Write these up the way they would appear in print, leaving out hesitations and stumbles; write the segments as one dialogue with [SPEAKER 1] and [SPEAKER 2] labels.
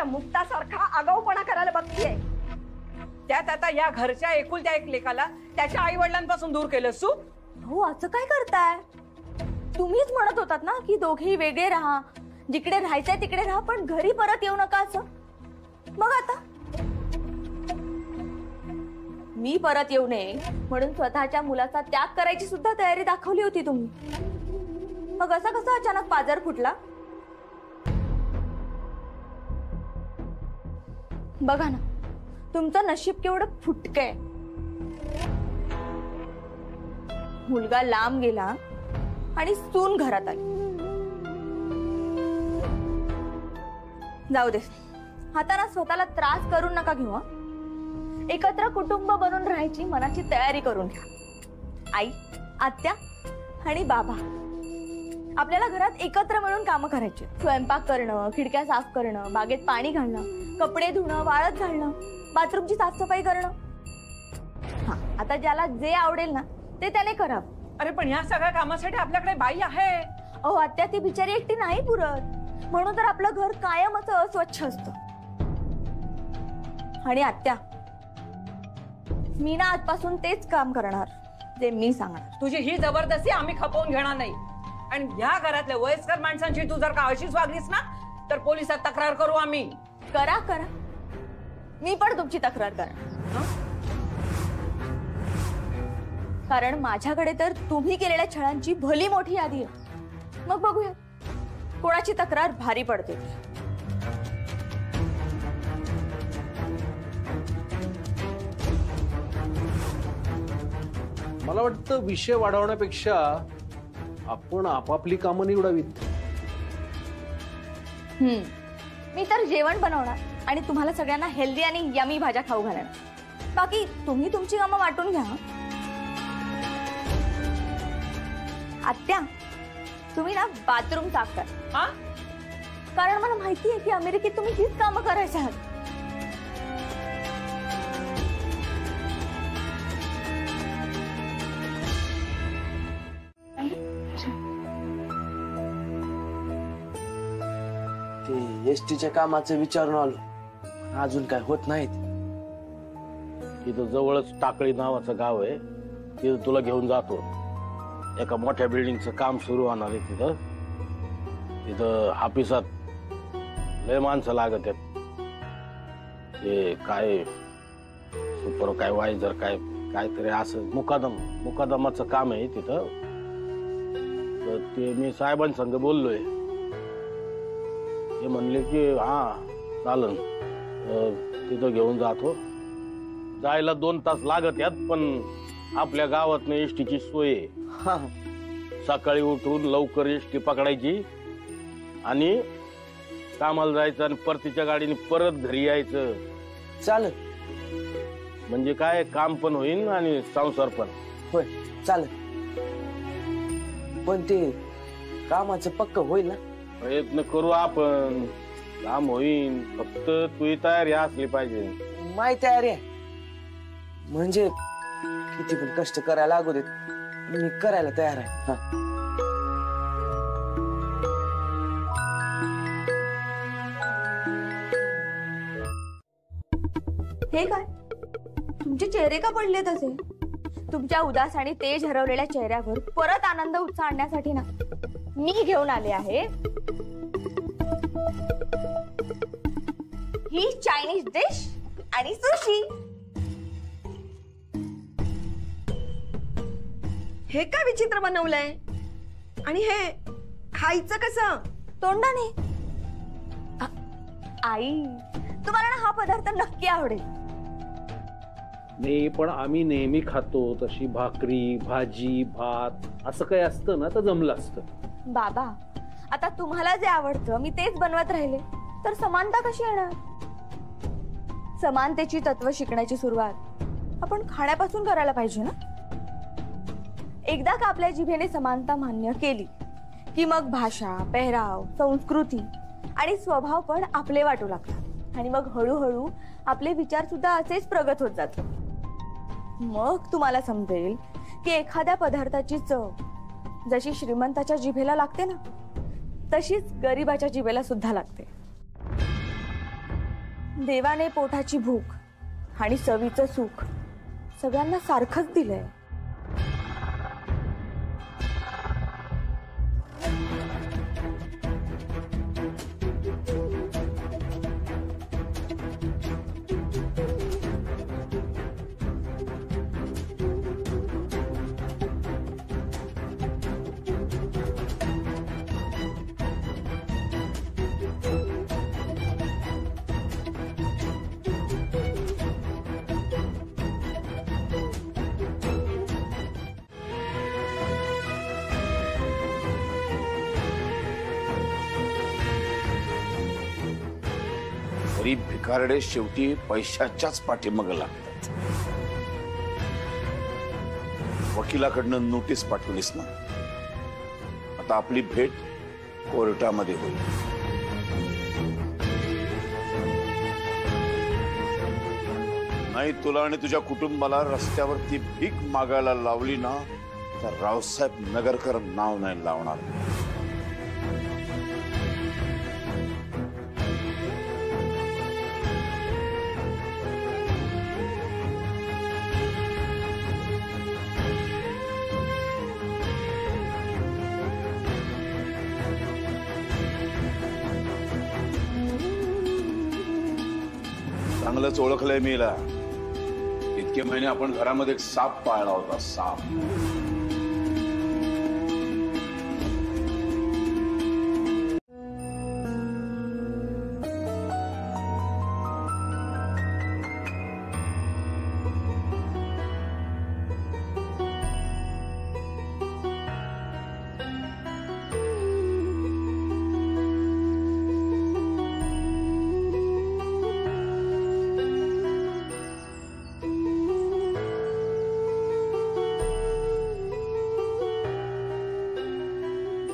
[SPEAKER 1] माझ्या मुक्तासारखा आगाऊपणा करायला बघतीये. त्यात आता या घरच्या एकुलत्या एक लेकाला त्याच्या आई वडिलांपासून दूर केलंस तू.
[SPEAKER 2] हो असं काय करताय? तुम्हीच म्हणत होतात ना की दोघेही वेगळे राहा, जिकडे राहायचंय तिकडे राहा, पण घरी परत येऊ नका असं. मग आता मी परत येऊ नये म्हणून स्वतःच्या मुलाचा त्याग करायची सुद्धा तयारी दाखवली होती तुम्ही. मग असा कसा अचानक पाजर फुटला? बघा ना तुमचं नशीब केवढं फुटकंय. मुलगा लांब गेला आणि सून घरात आली. जाऊ दे, हाताना स्वतःला त्रास करून नका घेऊ. एकत्र कुटुंब बनून राहायची मनाची तयारी करून घ्या. आई, आत्या आणि बाबा आपल्याला घरात एकत्र मिळून कामं करायची. स्वयंपाक करणं, खिडक्या साफ करणं, बागेत पाणी घालणं, कपडे धुणं, वाळत घालणं, बाथरूमची साफसफाई करणं. हा, आता ज्याला जे आवडेल ना ते त्याने करावं.
[SPEAKER 1] अरे पण ह्या सगळ्या कामासाठी आपल्याकडे बाई आहे.
[SPEAKER 2] अहो आत्या, ती बिचारी एकटी नाही पुरत, म्हणून तर आपलं घर कायमच अस्वच्छ असतं. आणि आत्या, मी ना आजपासून तेच काम करणार जे मी सांगणार.
[SPEAKER 1] तुझी ही जबरदस्ती आम्ही खपवून घेणार नाही. आणि ह्या घरातल्या वयस्कर माणसांची तू जर का अशीच वागलीस ना तर पोलिसात तक्रार करू आम्ही.
[SPEAKER 2] करा करा, मी पण तुमची तक्रार करा. कारण माझ्याकडे तर तुम्ही केलेल्या छळांची भली मोठी यादी आहे. मग बघूया कोणाची तक्रार भारी पडते.
[SPEAKER 3] मला वाटतं विषय वाढवण्यापेक्षा आपण आपापली कामं निवडावीत.
[SPEAKER 2] मी तर जेवण बनवणार आणि तुम्हाला सगळ्यांना हेल्दी आणि यमी भाज्या खाऊ घालणार. बाकी तुम्ही तुमची कामं वाटून घ्या. आत्या, तुम्ही ना बाथरूम साफ करा. कारण मला माहिती आहे की अमेरिकेत तुम्ही हीच कामं करायची आहात.
[SPEAKER 4] ते एसटीच्या कामाचं विचारून आलो, अजून काय होत नाहीत.
[SPEAKER 5] तिथं जवळच टाकळी नावाचं गाव आहे, तिथं तुला घेऊन जातो. एका मोठ्या बिल्डिंगचं काम सुरू होणार आहे तिथं. तिथं ऑफिसात लय माणसं लागत आहेत. ते काय सुपर काय वायझर काय काहीतरी असं मुकादमाचं काम आहे तिथं. तर ते मी साहेबांसंग बोललोय. ते म्हणले की हा चालन, तिथं घेऊन जातो. जायला 2 तास लागत यात, पण आपल्या गावात एसटीची सोय आहे. सकाळी उठून लवकर एसटी पकडायची आणि कामाला जायचं आणि परतीच्या गाडीने परत घरी यायचं.
[SPEAKER 4] चालत
[SPEAKER 5] म्हणजे काय काम पण होईल आणि संसार पण.
[SPEAKER 4] होय चालत, पण ते कामाचं पक्क होईल ना?
[SPEAKER 5] प्रयत्न करू आपण, काम होईल. फक्त तुझी तयारी असली पाहिजे.
[SPEAKER 4] माय तयारी आहे, म्हणजे किती पण कष्ट करायला लागू देत, मी करायला तयार आहे.
[SPEAKER 2] हे काय, तुमचे चेहरे का पडले तसे? तुमच्या उदास आणि तेज हरवलेल्या चेहऱ्यावर परत आनंद उत्साह आणण्यासाठी ना मी घेऊन आले आहे ही चायनीज डिश आणि सुशी.
[SPEAKER 1] हे काय विचित्र बनवलंय? आणि हे खायचं कसं?
[SPEAKER 2] तोंडाने. आई, तुम्हाला ना हा पदार्थ नक्की आवडेल.
[SPEAKER 3] नाही, पण आम्ही नेहमी खातो तशी भाकरी भाजी भात असं काही असतं ना तर जमलं असतं.
[SPEAKER 2] बाबा, आता तुम्हाला जे आवडतं मी तेच बनवत राहिले तर समानता कशी येणार? समानतेची तत्व शिकण्याची सुरुवात आपण खाण्यापासून करायला पाहिजे ना. एकदा का आपल्या जिभेने समानता मान्य केली की मग भाषा, पेहराव, संस्कृती आणि स्वभाव पण आपले वाटू लागतात. आणि मग हळूहळू आपले विचार सुद्धा असेच प्रगत होत जातात. मग तुम्हाला समजेल की एखाद्या पदार्थाची चव जशी श्रीमंताच्या जिभेला लागते ना, तशीच गरिबाच्या जिभेला सुद्धा लागते. देवाने पोटाची भूक आणि चवीचं सुख सगळ्यांना सारखंच दिलंय.
[SPEAKER 6] गरीब भिकारडे शेवटी पैशाच्याच पाठीमाग लागतात. वकिलाकडनं नोटीस पाठवलीस ना, आता आपली भेट कोर्टामध्ये होईल. नाही तुला आणि तुझ्या कुटुंबाला रस्त्यावरती भीक मागायला लावली ना, तर रावसाहेब नगरकर नाव नाही लावणार. चांगलंच ओळखलंय मी हिला. इतके महिने आपण घरामध्ये एक साप पाळला होता, साप.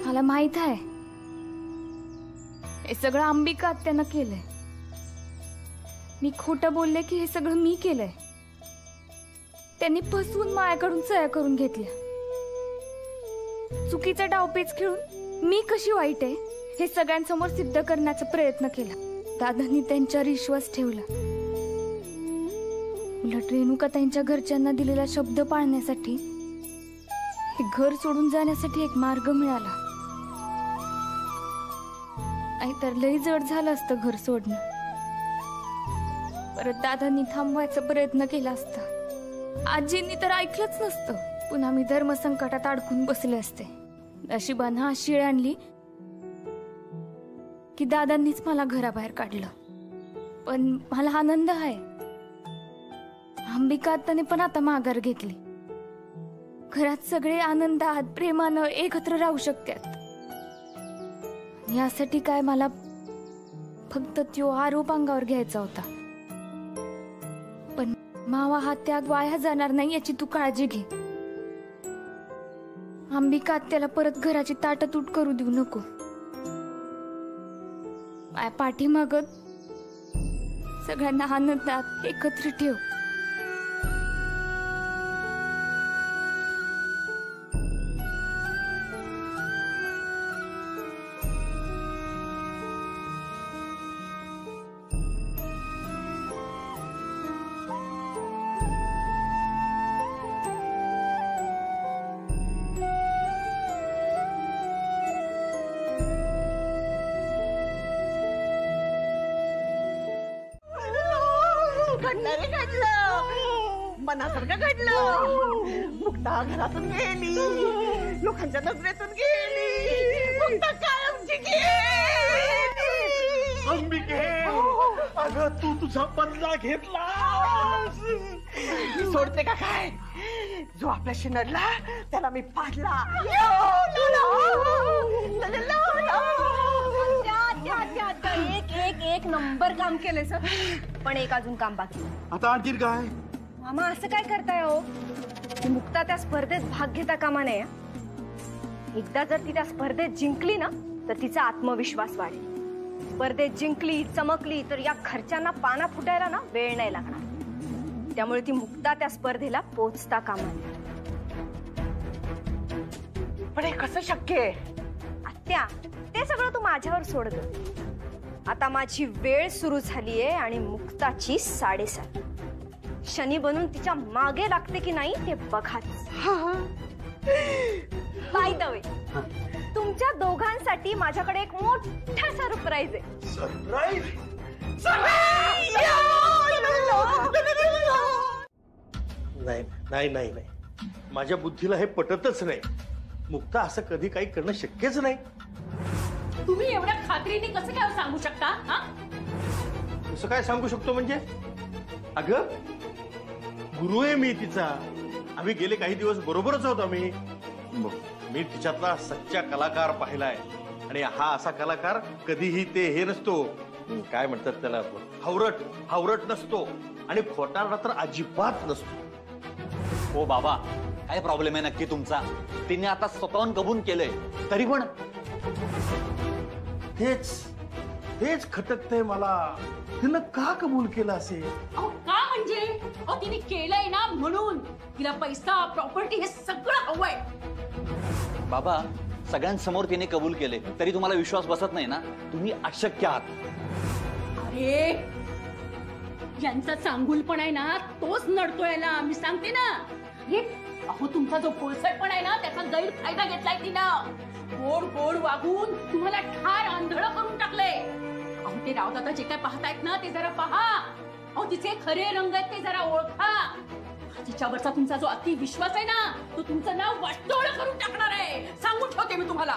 [SPEAKER 2] मला माहित आहे हे सगळं अंबिका आत्यानं केलंय. मी खोटं बोलले की हे सगळं मी केलंय. त्यांनी फसवून माझ्याकडून सह्या करून घेतल्या. चुकीचा डावपेच खेळून मी कशी वाईट आहे हे सगळ्यांसमोर सिद्ध करण्याचा प्रयत्न केला. दादांनी त्यांच्यावर विश्वास ठेवला. उलट रेणुका त्यांच्या घरच्यांना दिलेला शब्द पाळण्यासाठी हे घर सोडून जाण्यासाठी एक मार्ग मिळाला. नाहीतर लई जड झालं असतं घर सोडणं. परत दादांनी थांबवायचा प्रयत्न केला असता. आजींनी तर ऐकलंच नसतं. पुन्हा मी धर्मसंकटात अडकून बसले असते. नशिबानं हा शिळ आणली की दादांनीच मला घराबाहेर काढलं. पण मला आनंद आहे, अंबिका आत्याने पण आता माघार घेतली. घरात सगळे आनंदात प्रेमानं एकत्र राहू शकतात. यासाठी काय मला फक्त तो आरोप अंगावर घ्यायचा होता. पण मावा हा त्याग वाया जाणार नाही याची तू काळजी घे. अंबिका आत्याला परत घराची ताटातूट करू देऊ नको. माझ्या पाठीमाग सगळ्यांना आनंदात एकत्र ठेव.
[SPEAKER 7] मनासारखं घडलं. मुक्ता घरातून गेली, लोकांच्या नजरेतून गेली. मुक्ता कायमची गेली.
[SPEAKER 8] अंबिके, अगं तू तुझा बदला घेतला.
[SPEAKER 7] मी सोडते का काय? जो आपल्याशी नडला त्याला मी पाडला.
[SPEAKER 2] एक एक एक नंबर काम केले सर. पण एक अजून काम बाकी.
[SPEAKER 8] आता आणखीन काय?
[SPEAKER 2] मामा असं काय करताय हो? मुक्ता त्या स्पर्धेत भाग घेता कामा नये. एकदा जर ती त्या स्पर्धेत जिंकली ना तर तिचा आत्मविश्वास वाढेल. स्पर्धेत जिंकली चमकली तर या खर्चांना पाना फुटायला ना वेळ नाही लागणार. त्यामुळे ती मुक्ता त्या स्पर्धेला पोहोचता कामा नये.
[SPEAKER 7] पण हे कसं शक्य आहे?
[SPEAKER 2] आत्या ते सगळं तू माझ्यावर सोड ग. आता माझी वेळ सुरू झालीये आणि मुक्ताची 7:30. शनी बनून तिच्या मागे लागते की नाही ते बघाच. बाय द वे, तुमच्या दोघांसाठी माझ्याकडे एक मोठा सरप्राईज आहे.
[SPEAKER 8] सरप्राईज? नाही नाही नाही नाही, माझ्या बुद्धीला हे पटतच नाही. मुक्ता असं कधी काही करणं शक्यच नाही.
[SPEAKER 9] तुम्ही एवढ्या खात्रीने कसं काय सांगू शकता? हा?
[SPEAKER 8] कसं काय सांगू शकतो म्हणजे? अगं गुरु आहे मी तिचा. आम्ही गेले काही दिवस बरोबरच आहोत आम्ही. मी तिच्यातला सच्चा कलाकार पाहिलाय आणि हा असा कलाकार कधीही ते हे नसतो, काय म्हणतात त्याला, हावरट नसतो आणि खोटारडा तर अजिबात नसतो.
[SPEAKER 10] हो बाबा, काय प्रॉब्लेम आहे नक्की तुमचा? तिने आता स्वतःहून कबूल केलंय, तरी पण
[SPEAKER 8] तेच खटकतंय मला. तिनं का कबूल केलं असेल?
[SPEAKER 9] अहो का म्हणजे? अहो तिने केलंय ना म्हणून. तिला पैसा, प्रॉपर्टी हे सगळं हवंय.
[SPEAKER 10] बाबा, सगळ्यांसमोर तिने कबूल केले तरी तुम्हाला विश्वास बसत नाही ना? तुम्ही अशक्य आहात.
[SPEAKER 9] अरे यांचा चांगुलपणा आहे ना, तोच नडतोय ना. मी सांगते ना. अहो तुमचा जो पोळसटपणा आहे ना, त्याचा गैरफायदा घेतलाय तिनं. गोड गोड वागून तुम्हाला ठार आंधळ करून टाकलंय. अहो ते रावदादा जे काय पाहतायत ना, ते जरा पहा. अहो तिचे खरे रंग आहेत ते जरा ओळखा. तिच्यावरचा तुमचा जो अति विश्वास आहे ना, तो तुमचं नाव वाटोळ करून टाकणार आहे. सांगून ठेवते मी तुम्हाला.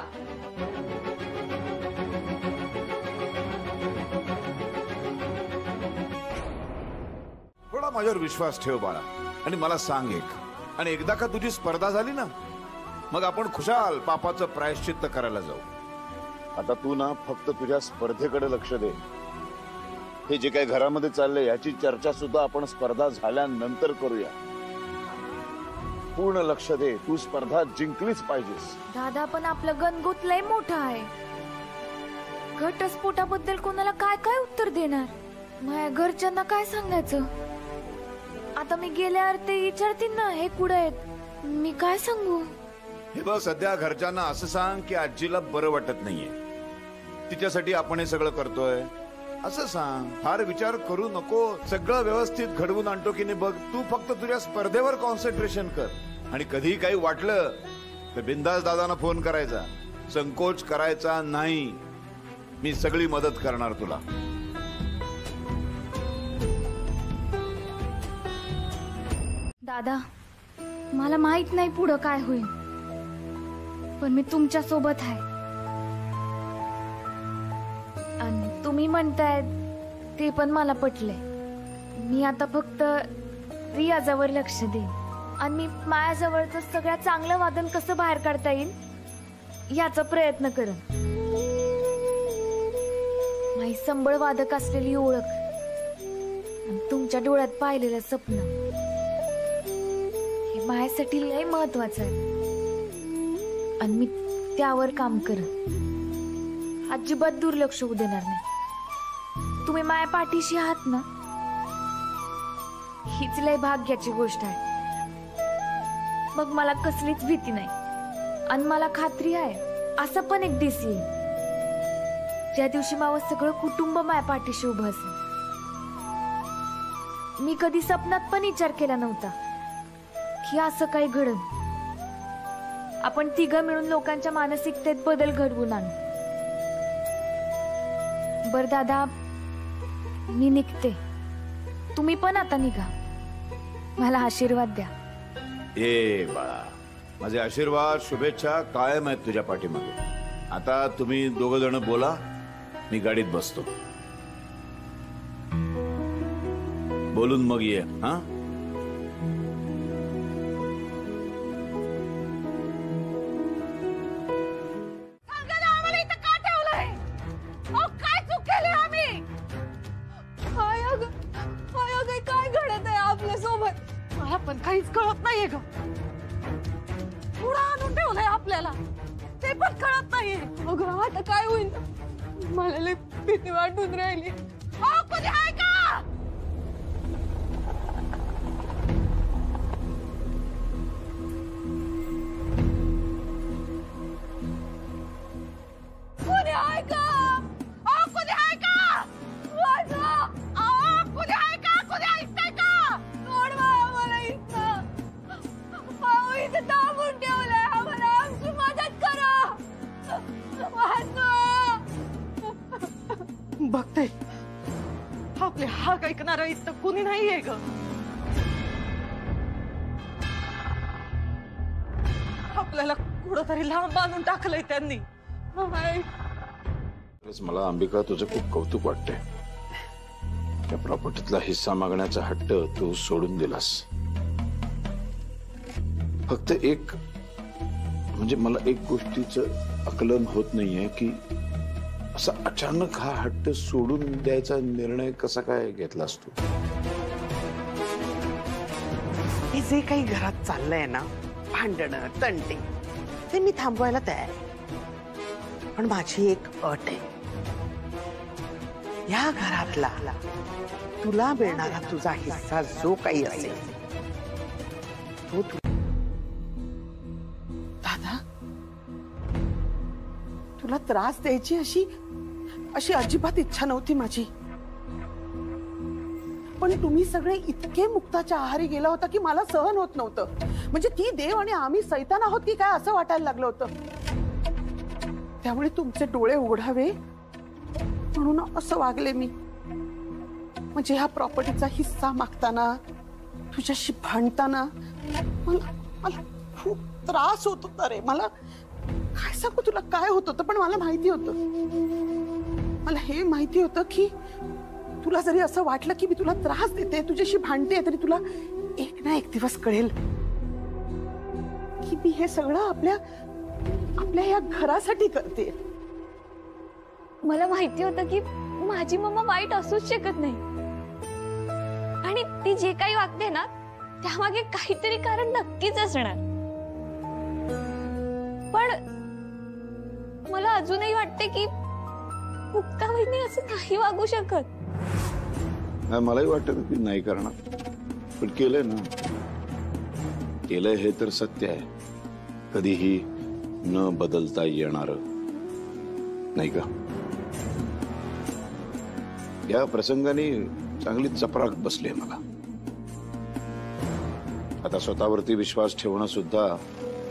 [SPEAKER 6] थोडा माझ्यावर विश्वास ठेव बाळा आणि मला सांग एक. आणि एकदा का तुझी स्पर्धा झाली ना, मग आपण खुशाल पापाचं प्रायश्चित्त करायला जाऊ. आता तू ना फक्त तुझ्या स्पर्धेकडे लक्ष दे. हे जे काही घरामध्ये चाललंय याची चर्चा सुद्धा आपण स्पर्धा झाल्यानंतर करूया. पूर्ण लक्ष दे. तू स्पर्धा जिंकलीच पाहिजेस.
[SPEAKER 2] दादा, पण आपलं गणगोत लय मोठं आहे. घटस्फोटाबद्दल कोणाला काय काय उत्तर देणार? माझ्या घरच्यांना काय सांगायचं? आता मी गेल्यावर ते विचारतील ना, हे कुठे आहेत, मी काय सांगू?
[SPEAKER 6] हे बघ, सध्या घरच्यांना असं सांग की आजीला बरं वाटत नाहीये, तिच्यासाठी आपण हे सगळं करतोय असं सांग. फार विचार करू नको. सगळं व्यवस्थित घडवून आणतो की नाही बघ. तू फक्त तुझ्या स्पर्धेवर कॉन्सन्ट्रेशन कर. आणि कधी काही वाटलं तर बिंदास दादांना फोन करायचा, संकोच करायचा नाही. मी सगळी मदत करणार तुला.
[SPEAKER 2] दादा, मला माहित नाही पुढं काय होईल, पण मी तुमच्या सोबत आहे. आणि तुम्ही म्हणताय ते पण मला पटलंय. मी आता फक्त रियाजावर लक्ष देईन आणि मी माझ्याजवळचं सगळ्यात चांगलं वादन कसं बाहेर काढता येईल याचा प्रयत्न करेन. माझी संबळ वादक असलेली ओळख आणि तुमच्या डोळ्यात पाहिलेलं स्वप्न हे माझ्यासाठी लय महत्वाचं आहे आणि मी त्यावर काम करेन. अजिबात दुर्लक्ष होऊ देणार नाही. तुम्ही माझ्या पाठीशी आहात ना, हीच लय भाग्याची गोष्ट आहे. मग मला कसलीच भीती नाही आणि मला खात्री आहे असं पण एक दिवस येईल ज्या दिवशी माझं सगळं कुटुंब माझ्या पाठीशी उभं असेल. मी कधी स्वप्नात पण विचार केला नव्हता की असं काही घडन. आपण तिघं मिळून लोकांच्या मानसिकतेत बदल घडवून आणू. बर दादा, मी निघते. तुम्ही पण आता निघा. मला आशीर्वाद द्या.
[SPEAKER 6] ए बाळा, माझे आशीर्वाद शुभेच्छा कायम आहेत तुझ्या पाठीमागे. आता तुम्ही दोघं जण बोला, मी गाडीत बसतो. बोलून मग ये. हा,
[SPEAKER 2] काय घडत आहे आपल्या सोबत?
[SPEAKER 7] मला पण काहीच कळत नाहीये ग. पुढं आणून ठेवलंय आपल्याला, ते पण कळत नाहीये.
[SPEAKER 2] अगं आता काय होईल? मला लय भीती वाटून राहिली.
[SPEAKER 7] कधी आहे का? कोणी आहे का? कोणी आहे का? बघते आपले हाक ऐकणारं इथं कुणी नाहीये ग. आपल्याला कुठंतरी लांब आणून टाकलंय त्यांनी.
[SPEAKER 6] मला अंबिका तुझं खूप कौतुक वाटतंय. त्या प्रॉपर्टीतला हिस्सा मागण्याचा हट्ट तू सोडून दिलास. फक्त एक म्हणजे मला एक गोष्टीचं आकलन होत नाहीये की असा अचानक हा हट्ट सोडून द्यायचा निर्णय कसा काय घेतलास तू?
[SPEAKER 11] हे जे काही घरात चाललंय ना, भांडणं तंटे, ते मी थांबवायला तयार आहे. पण माझी एक अट आहे. या घरातला तुला मिळणारा तुझा हिस्सा जो काही असेल तो दादा, तुला त्रास द्यायची अशी अजिबात इच्छा नव्हती माझी. पण तुम्ही सगळे इतके मुक्ताच्या आहारी गेला होता की मला सहन होत नव्हतं. म्हणजे ती देव आणि आम्ही सैतान आहोत की काय असं वाटायला लागलं होतं. त्यामुळे तुमचे डोळे उघडावे म्हणून असं वागले मी. म्हणजे ह्या प्रॉपर्टीचा हिस्सा मागताना, तुझ्याशी भांडताना मला खूप त्रास होत होता रे. मला काय सांगू तुला काय होत होतं, पण मला माहिती होतं. मला हे माहिती होतं की तुला जरी असं वाटलं की मी तुला त्रास देते, तुझ्याशी भांडते, तरी तुला एक ना एक दिवस कळेल की मी हे सगळं आपल्या या घरासाठी करते.
[SPEAKER 2] मला माहिती होतं की माझी मम्मा वाईट असूच शकत नाही आणि ती जे काही वागते ना त्यामागे काहीतरी कारण नक्कीच असणार. पण मला अजूनही वाटते की मुक्ता वहिनी असं नाही वागू शकत.
[SPEAKER 6] मलाही वाटत की नाही करणार, पण केलंय ना. केलंय हे तर सत्य आहे. कधीही न बदलता येणार नाही का. या प्रसंगाने चांगली चपराक बसली मला. आता स्वतःवरती विश्वास ठेवणं सुद्धा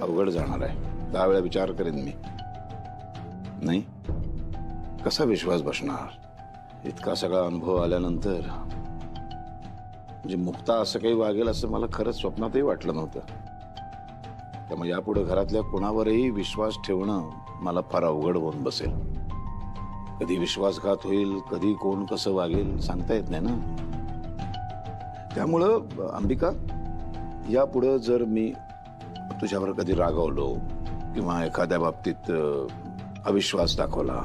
[SPEAKER 6] अवघड जाणार आहे. 10 वेळा विचार करेन मी. नाही कसा विश्वास बसणार. इतका सगळा अनुभव आल्यानंतर. म्हणजे मुक्ता असं काही वागेल असं मला खरंच स्वप्नातही वाटलं नव्हतं. त्यामुळे यापुढे घरातल्या कोणावरही विश्वास ठेवणं मला फार अवघड होऊन बसेल. कधी विश्वासघात होईल, कधी कोण कसं वागेल सांगता येत नाही ना. त्यामुळं अंबिका, यापुढे जर मी तुझ्यावर कधी रागावलो किंवा एखाद्या बाबतीत अविश्वास दाखवला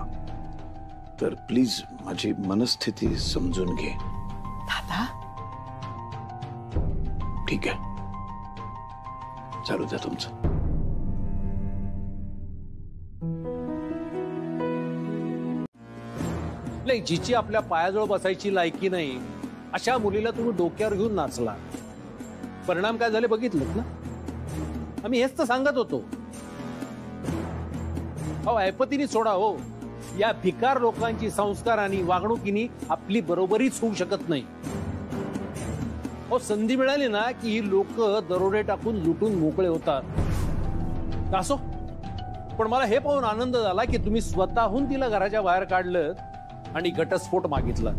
[SPEAKER 6] तर प्लीज माझी मनस्थिती समजून घे.
[SPEAKER 11] दादा
[SPEAKER 6] ठीक आहे, चालू द्या तुमचं.
[SPEAKER 3] नाही, जिची आपल्या पायाजवळ बसायची लायकी नाही अशा मुलीला तुम्ही डोक्यावर घेऊन नाचला. परिणाम काय झाले बघितलं ना. आम्ही हेच तर सांगत होतो. अहो ऐपतीने सोडा हो. या भिकार लोकांची संस्कारांनी वागणुकीनी आपली बरोबरीच होऊ शकत नाही. हो, संधी मिळाली ना की ही लोक दरोडे टाकून लुटून मोकळे होतात. असो, पण मला हे पाहून आनंद झाला की तुम्ही स्वतःहून तिला घराच्या बाहेर काढलं आणि घटस्फोट मागितला.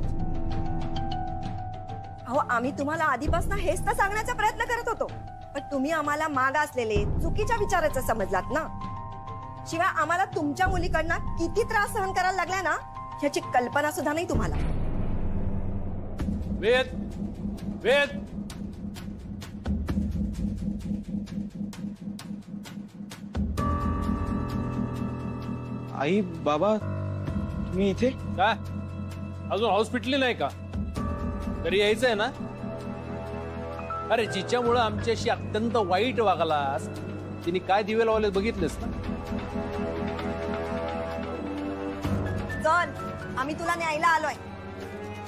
[SPEAKER 12] अहो, आम्ही तुम्हाला आधीपासून हेच तर सांगण्याचा प्रयत्न करत होतो, पण तुम्ही आम्हाला माग असलेले चुकीच्या विचाराचं समजलात ना. शिवाय आम्हाला तुमच्या मुलीकडनं किती त्रास सहन करायला लागलाय ना ह्याची कल्पना सुद्धा नाही तुम्हाला.
[SPEAKER 3] वेद वेद
[SPEAKER 4] आई बाबा तुम्ही इथे
[SPEAKER 3] काय अजून हॉस्पिटली नाही का? तरी यायचंय ना. अरे जिच्यामुळे आमच्याशी अत्यंत वाईट वागलास तिने काय दिवे लावले बघितलेस ना.
[SPEAKER 12] चल, आम्ही तुला न्यायला आलोय.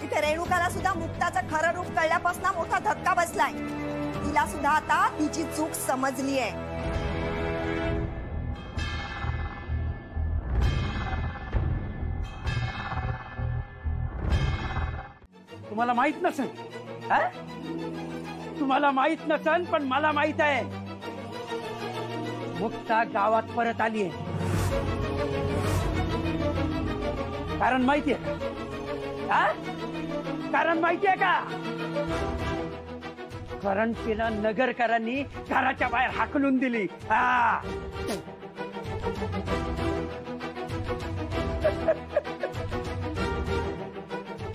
[SPEAKER 12] तिथे रेणुकाला सुद्धा मुक्ताचं खरं रूप कळल्यापासून मोठा धक्का बसलाय. तिला सुद्धा आता तिची चूक समजली आहे.
[SPEAKER 13] तुम्हाला माहित नसेल, तुम्हाला माहित नसेल, पण मला माहित आहे. मुक्ता गावात परत आली आहे. कारण माहितीये हा? कारण माहितीये का, कारण तिला नगरकरांनी घराच्या बाहेर हाकलून दिली. हा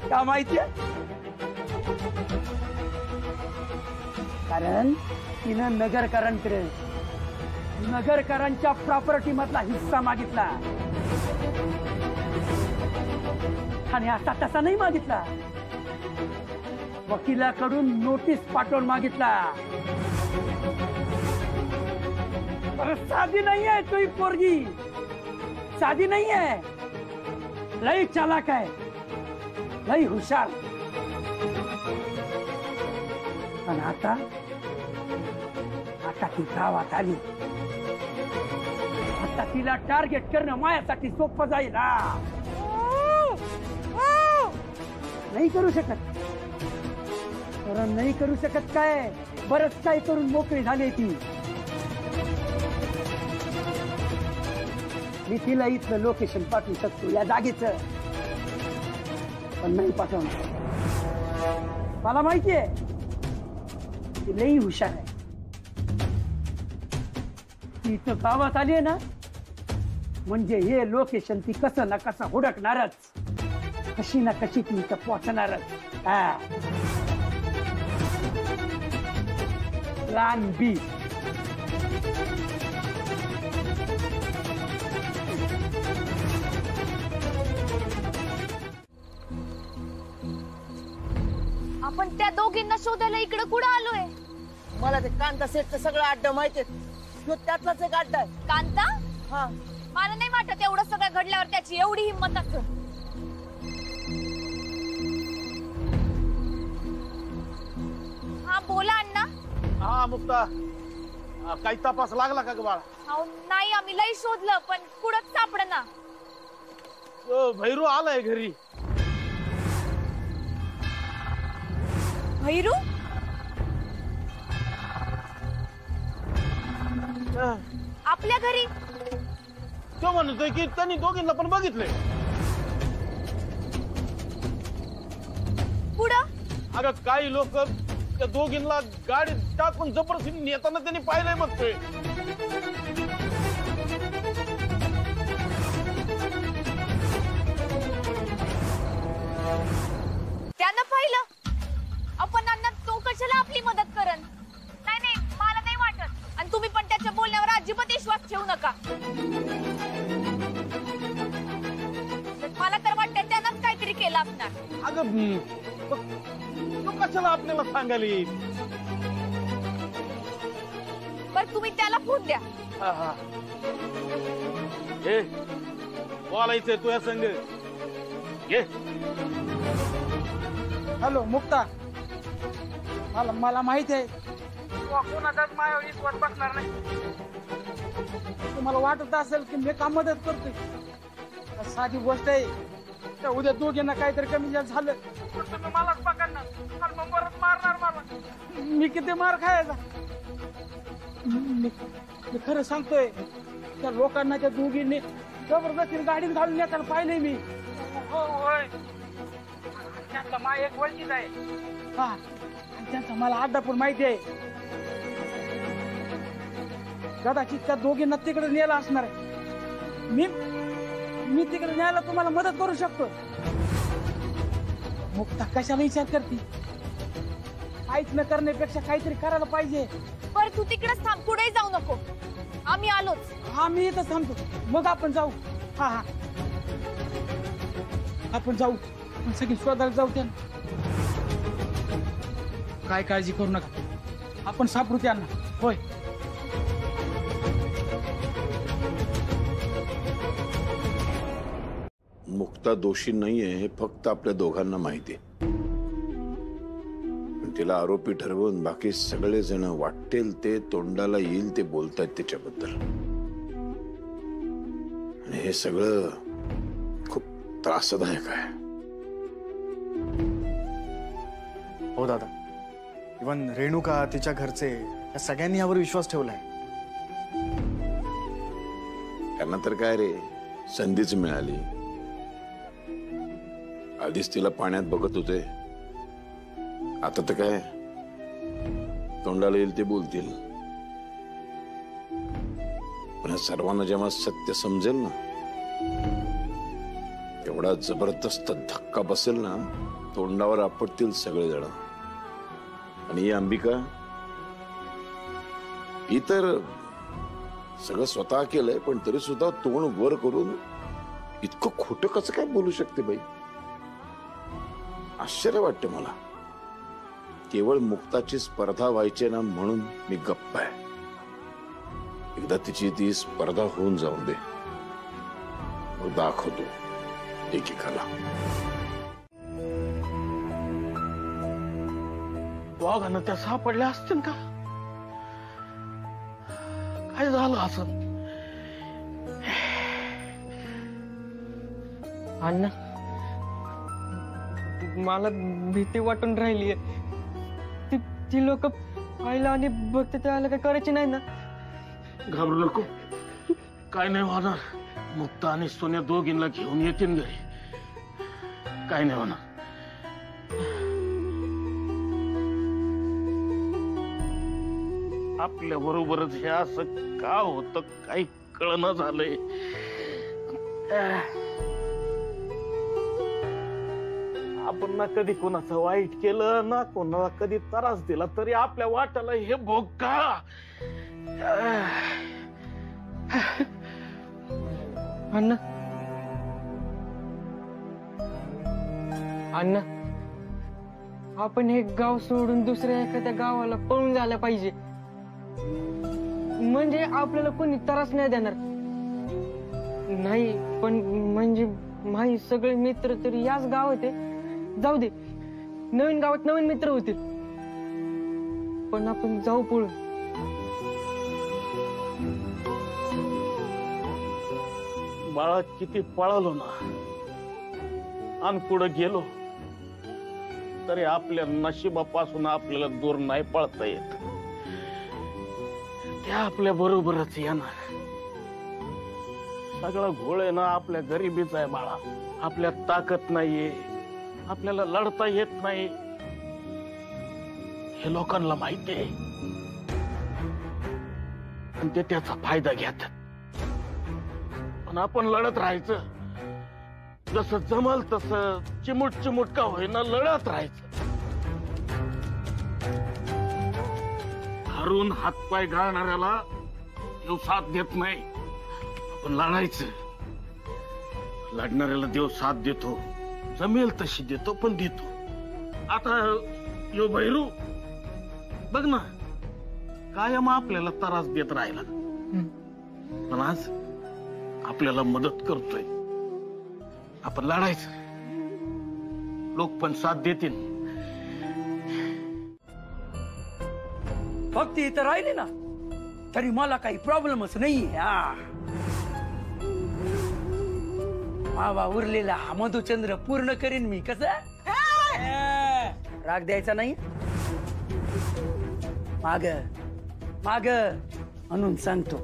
[SPEAKER 13] का माहितीये? कारण तिनं नगरकरांच्या प्रॉपर्टी मधला हिस्सा मागितला. आणि आता तसा नाही मागितला, वकिलाकडून नोटीस पाठवून मागितला. साधी नाहीये तुही पोरगी, साधी नाहीये, लई चालाक आहे, लई हुशार. पण आता ती गावात आली, आता तिला टार्गेट करणं माझ्यासाठी सोपं जाईल. नाही करू शकत, कारण नाही करू शकत काय, बरंच काय करून मोकळी झाली ती. मी तिला इथलं लोकेशन पाठवू शकतो या जागेचं, पण नाही पाठवणार. मला माहितीये ती लई हुशार आहे. ती इथं गावात आली ना, म्हणजे हे लोकेशन ती कसं ना कसं हुडकणारच, कशी ना कशी ती इथं पोहोचणारच. प्लॅन बी.
[SPEAKER 2] आपण त्या दोघींना शोधायला इकडे कुठं आलोय?
[SPEAKER 4] मला ते कांता सेटचं सगळं अड्डा माहितीये, त्यातलाच एक अड्डा आहे.
[SPEAKER 2] कांता?
[SPEAKER 4] हा.
[SPEAKER 2] मला नाही वाटत एवढं सगळं घडल्यावर त्याची एवढी हिंमत असेल. हा बोला अण्णा.
[SPEAKER 5] हा मुक्ता, काही तपास लागला का ग बाळा?
[SPEAKER 2] अहो नाही, आम्ही लई शोधलं पण कुठंच सापडना.
[SPEAKER 5] भैरू आलाय घरी.
[SPEAKER 2] भैरू? आपल्या घरी?
[SPEAKER 5] तो म्हणतोय की त्यांनी दोघींना पण बघितलंय.
[SPEAKER 2] पुढं?
[SPEAKER 5] अगं काही लोक त्या दोघींना गाडीत टाकून जबरदस्ती नेताना त्यांनी पाहिलंय म्हणतोय.
[SPEAKER 2] त्यानं पाहिलं? आपण अण्णा तो कशाला आपली मदत करन? नाही नाही, मला नाही वाटत. आणि तुम्ही पण त्याच्या बोलण्यावर अजिबात विश्वास ठेवू नका. मला तर वाटतं त्यानंच काहीतरी केलं असणार.
[SPEAKER 5] अगं तो कशाला आपल्याला सांगाली?
[SPEAKER 2] बरं तुम्ही त्याला फोन द्या.
[SPEAKER 5] हे बोलायचंय तुझ्या संग. ये.
[SPEAKER 13] हॅलो मुक्ता, मला माहित आहे कोणाचाच माझ्यावर विश्वास बसणार नाही. तुम्हाला वाटत असेल की मी काम मदत करतोय, साधी गोष्ट आहे. तर उद्या दोघींना काहीतरी कमी जास्त झालं तर तुम्ही मलाच पकडणार आणि मग परत मारणार मला. मी किती मार खायचा? मी खरं सांगतोय, त्या लोकांना त्या दोघींनी जबरदस्तीने गाडीत घालून येताना पाहिलंय मी. होय, त्यातला मा एक वळखीच आहे. हा, त्यांचा मला अड्डा पण माहिती आहे. कदाचित त्या दोघींना तिकडे नेला असणार आहे. मी तिकडे न्यायला तुम्हाला मदत करू शकतो. मुक्ता कशाला विचार करते? काहीच न करण्यापेक्षा काहीतरी करायला पाहिजे.
[SPEAKER 2] बरं तू तिकडेच थांब, पुढे जाऊ नको. आम्ही आलोच.
[SPEAKER 13] हा, मी इथं थांबतो, मग आपण जाऊ. हा हा, आपण जाऊ, सगळी शोधायला जाऊ. त्यांना काय काळजी करू नका, आपण सापडू त्यांना. होय.
[SPEAKER 6] मुक्ता दोषी नाहीये हे फक्त आपल्या दोघांना माहिती आहे. तिला आरोपी ठरवून बाकी सगळे जण वाटेल ते तोंडाला येईल ते बोलतायत त्याच्याबद्दल. आणि हे सगळं खूप त्रासदायक आहे.
[SPEAKER 14] हो दादा, इव्हन रेणुका, तिच्या घरचे, या सगळ्यांनी यावर विश्वास ठेवलाय.
[SPEAKER 6] त्यांना तर काय रे, संधीच मिळाली. आधीच तिला पाण्यात बघत होते, आता तर काय तोंडाला येईल ते बोलतील. पण या सर्वांना जेव्हा सत्य समजेल ना, एवढा जबरदस्त धक्का बसेल ना, तोंडावर आपटतील सगळेजण. आणि ही अंबिका, ही तर सगळं स्वतः केलंय, पण तरी सुद्धा तोंड वर करून इतकं खोटं कसं काय बोलू शकते बाई? आश्चर्य वाटते मला. केवळ मुक्ताची स्पर्धा व्हायची ना म्हणून मी गप्प आहे. एकदा तिची ती स्पर्धा होऊन जाऊन दे, मग दाखवतो एकेकाला.
[SPEAKER 8] वाघानं त्या सापडल्या असतील का? काय झालं असं?
[SPEAKER 13] अण्णा, मला भीती वाटून राहिली. ती लोक पाहिलं आणि बघते त्याला काय करायची नाही ना?
[SPEAKER 8] घाबरू नको, काय नाही होणार. मुक्ता आणि सोन्या दोघींना घेऊन येतील घरी, काय नाही होणार. आपल्या बरोबरच हे असं का होतं काही कळना झालंय. आपण ना कधी कोणाचं वाईट केलं ना, कोणाला कधी त्रास दिला, तरी आपल्या वाट्याला हे भोग का?
[SPEAKER 13] अण्णा, अण्णा, आपण हे गाव सोडून दुसऱ्या एखाद्या गावाला पळून जायला पाहिजे. म्हणजे आपल्याला कोणी त्रास नाही देणार. नाही पण म्हणजे माझे सगळे मित्र तरी याच गावात आहे. जाऊ दे, नवीन गावात नवीन मित्र होतील, पण आपण जाऊ पळून.
[SPEAKER 8] बाळा, किती पळालो ना आणि पुढे गेलो तरी आपल्या नशिबापासून आपल्याला दूर नाही पळता येत. ते आपल्या बरोबरच येणार. सगळं घोळ आहे ना आपल्या गरिबीचा आहे बाळा. आपल्यात ताकद नाहीये, आपल्याला लढता येत नाही, हे लोकांना माहिती आहे. आणि ते त्याचा फायदा घेतात. पण आपण लढत राहायचं, जसं जमल तसं चिमुट चिमुट का होईना लढत राहायचं. हरून हातपाय घालणाऱ्याला देव साथ देत नाही. आपण लढायचं, लढणाऱ्याला देव साथ देतो, जमेल तशी देतो, पण देतो. आता यो भैरू बघ ना, कायम आपल्याला त्रास देत राहिला, पण आज आपल्याला मदत करतोय. आपण लढायचं, लोक पण साथ देतील.
[SPEAKER 15] फक्त इथं राहिले ना तरी मला काही प्रॉब्लेमच नाही. मावा उरलेला हा मधुचंद्र पूर्ण करीन मी. कसं राग द्यायचा नाही, माग माग म्हणून सांगतो.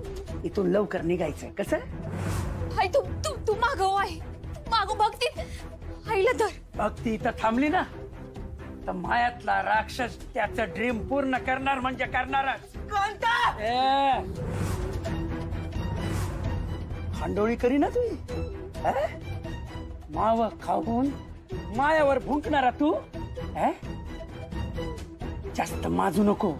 [SPEAKER 15] इथून लवकर निघायचंय. कसं
[SPEAKER 2] हाय, तू तू तू मागव आहे, मागव भक्ती. आईला तर
[SPEAKER 15] भक्ती इथं थांबली ना तर मायातला राक्षस त्याचं ड्रीम पूर्ण करणार म्हणजे करणारच. खांडोळी करी ना तुम्ही. माव खाऊन मायावर भुंकणारा तू. जास्त माजू नको.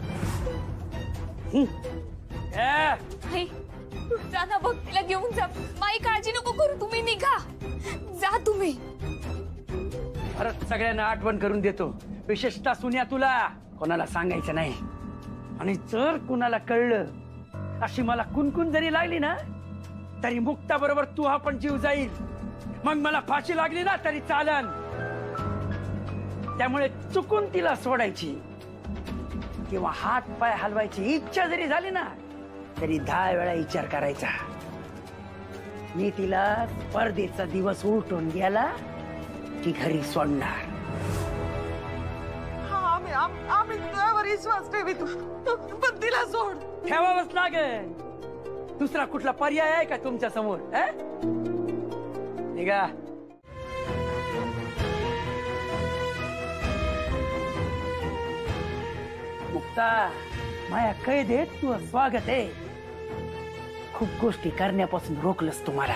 [SPEAKER 2] जा ना, भक्तीला घेऊन जा. माई काळजी नको करू, तुम्ही निघा, जा तुम्ही.
[SPEAKER 15] परत सगळ्यांना आठवण करून देतो, विशेषतः सुन्या तुला कोणाला सांगायचं नाही. आणि जर कुणाला कळलं, अशी मला कुणकुण जरी लागली ना तरी मुक्ता बरोबर तू हा पण जीव जाईल. मग मला फाशी लागली ना तरी चालन. त्यामुळे चुकून तिला सोडायची किंवा हात पाय हलवायची इच्छा जरी झाली ना तरी 10 वेळा विचार करायचा. मी तिला स्पर्धेचा दिवस उलटून गेला की घरी सोडणार.
[SPEAKER 7] आम्ही तुझ्यावर विश्वास ठेवितो, पण तिला सोड.
[SPEAKER 15] ठेवावंच लागेल. दुसरा कुठला पर्याय आहे का तुमच्या समोर? निघा. आता माया कैदेत तू स्वागत आहे. खूप गोष्टी करण्यापासून रोखलंस तुम्हाला.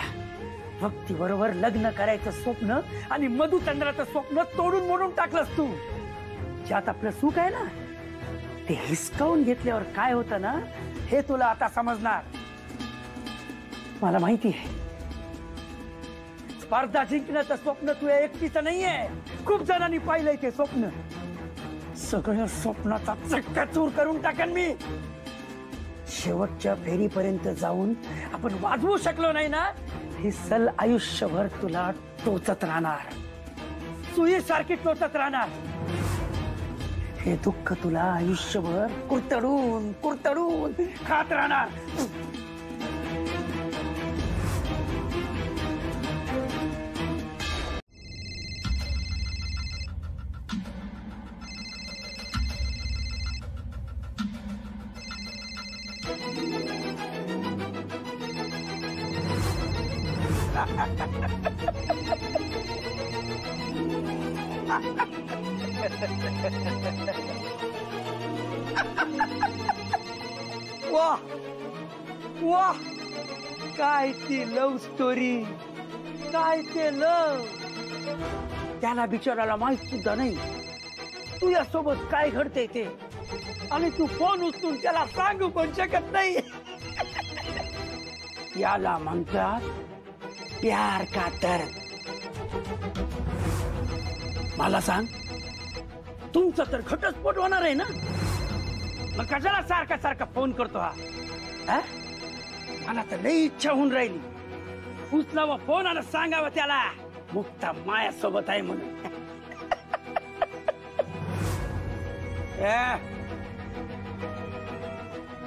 [SPEAKER 15] भक्ती बरोबर लग्न करायचं स्वप्न आणि मधुचंद्राचं स्वप्न तोडून मोडून टाकलंस तू. ज्यात आपलं सुख आहे ना ते हिसकावून घेतल्यावर काय होतं ना हे तुला आता समजणार. मला माहिती आहे स्पर्धा जिंकण्याचं स्वप्न तुझ्या एकटीचं नाहीये. खूप जणांनी पाहिलंय ते स्वप्न. सगळ्या स्वप्नाचा चक्काचूर करून टाकेन मी. शेवटच्या फेरीपर्यंत जाऊन आपण वाजवू शकलो नाही ना हे सल आयुष्यभर तुला टोचत राहणार. सुईसारखी टोचत राहणार. हे दुःख तुला आयुष्यभर कुरतडून कुरतडून खात राहणार. वाह वाह काय ती लव्ह स्टोरी. काय ते लव. त्याला बिचाराला माहित सुद्धा नाही तुझ्यासोबत काय घडते ते. आणि तू फोन उचलून त्याला सांगू पण शकत नाही. याला म्हणतात प्यार का दर्द. मला सांग तुमचा तर घटस्फोट होणार आहे ना. मग कशाला सारखा सारखा फोन करतो हा. मला तर लई इच्छा होऊन राहिली उचलावा फोन आणि सांगावं त्याला मुक्ता माया सोबत आहे म्हणून.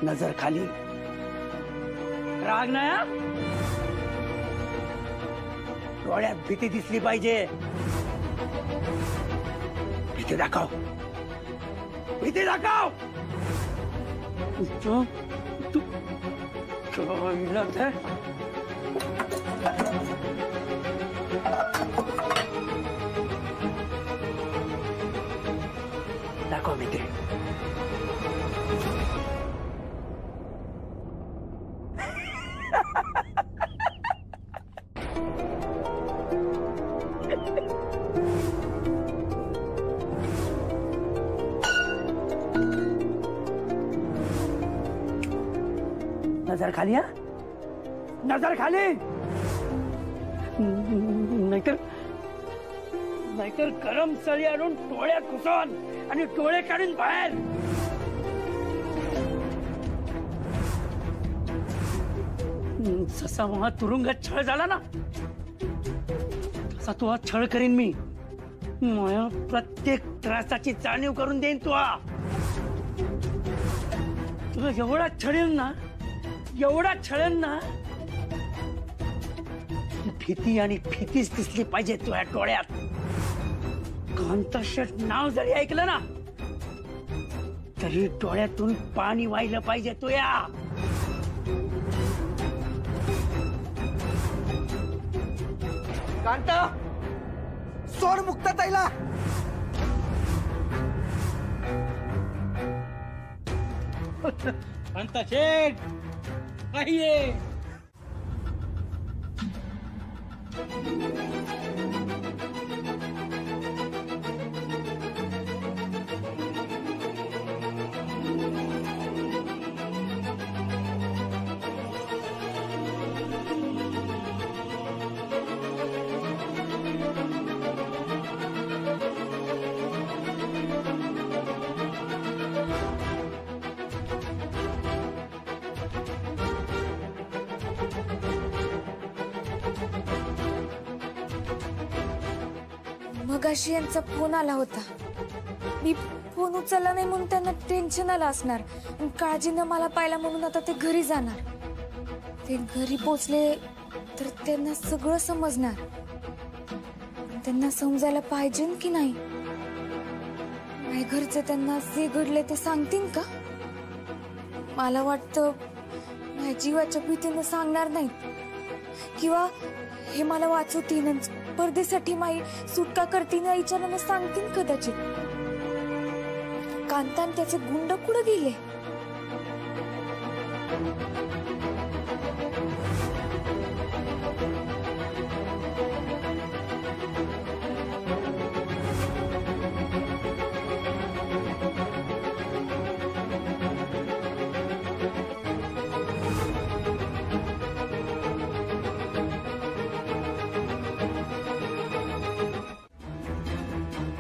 [SPEAKER 15] नजर खाली राग ना. डोळ्यात भीती दिसली पाहिजे. भीती दाखव. भीती दाखव. तू दाखव भीती. नजर खाली. हा नजर खाली. नाहीतर गरम सळी आणून डोळ्यात घुसवून आणि डोळे काढून बाहेर. जसा महा तुरुंगात छळ झाला ना तसा तू छळ करीन मी. माझ्या प्रत्येक त्रासाची जाणीव करून देईन. तुला एवढा छळेल ना एवढा छळेल ना भीती आणि भीतीच दिसली पाहिजे तुझ्या डोळ्यात. कांता शेट नाव जरी ऐकलं ना तरी डोळ्यातून पाणी वाहिलं पाहिजे तुया.
[SPEAKER 13] कांता सोड मुक्ताताईला.
[SPEAKER 15] कांता शेट आहे.
[SPEAKER 2] मगाशी यांचा फोन आला होता. मी फोन उचलला नाही म्हणून त्यांना टेन्शन आलं असणार. काळजीनं मला पाहिला म्हणून आता ते घरी जाणार. ते घरी पोचले तर त्यांना सगळं समजणार. त्यांना समजायला पाहिजे की नाही. माझ्या घरचे त्यांना जे घडले ते सांगतील का. मला वाटतं माझ्या जीवाच्या भीतीनं सांगणार नाहीत किंवा हे मला वाचवतीनच परदेसाठी माई सुटका करतीन विचारानं सांगतील कदाचित. कांता आणि त्याचे गुंड कुठं गेले?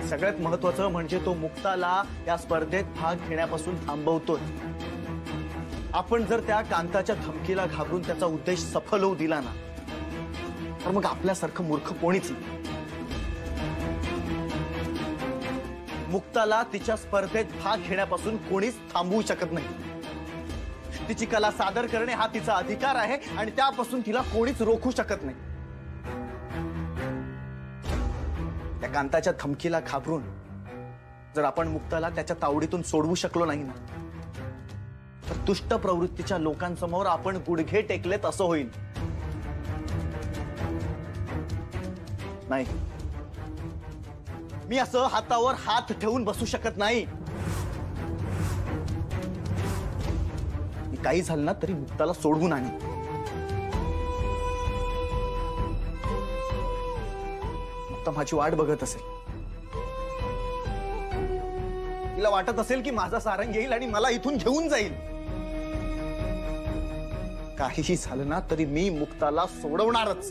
[SPEAKER 14] सगळ्यात महत्वाचं म्हणजे तो मुक्ताला या स्पर्धेत भाग घेण्यापासून थांबवतोय. आपण जर त्या कांताच्या धमकीला घाबरून त्याचा उद्देश सफल होऊ दिला ना, तर मग आपल्यासारखं मूर्ख कोणीच नाही. मुक्ताला तिच्या स्पर्धेत भाग घेण्यापासून कोणीच थांबवू शकत नाही. तिची कला सादर करणे हा तिचा अधिकार आहे आणि त्यापासून तिला कोणीच रोखू शकत नाही. त्या कांताच्या धमकीला घाबरून जर आपण मुक्ताला त्याच्या तावडीतून सोडवू शकलो नाही ना, तर दुष्ट प्रवृत्तीच्या लोकांसमोर आपण गुडघे टेकलेत असं होईल. नाही, मी असं हातावर हात ठेवून बसू शकत नाही. मी काही झालं ना तरी मुक्ताला सोडवून आणि माझी वाट बघत असेल. तिला वाटत असेल की माझा सारंग येईल आणि मला इथून घेऊन जाईल. काहीही झालं ना तरी मी मुक्ताला सोडवणारच.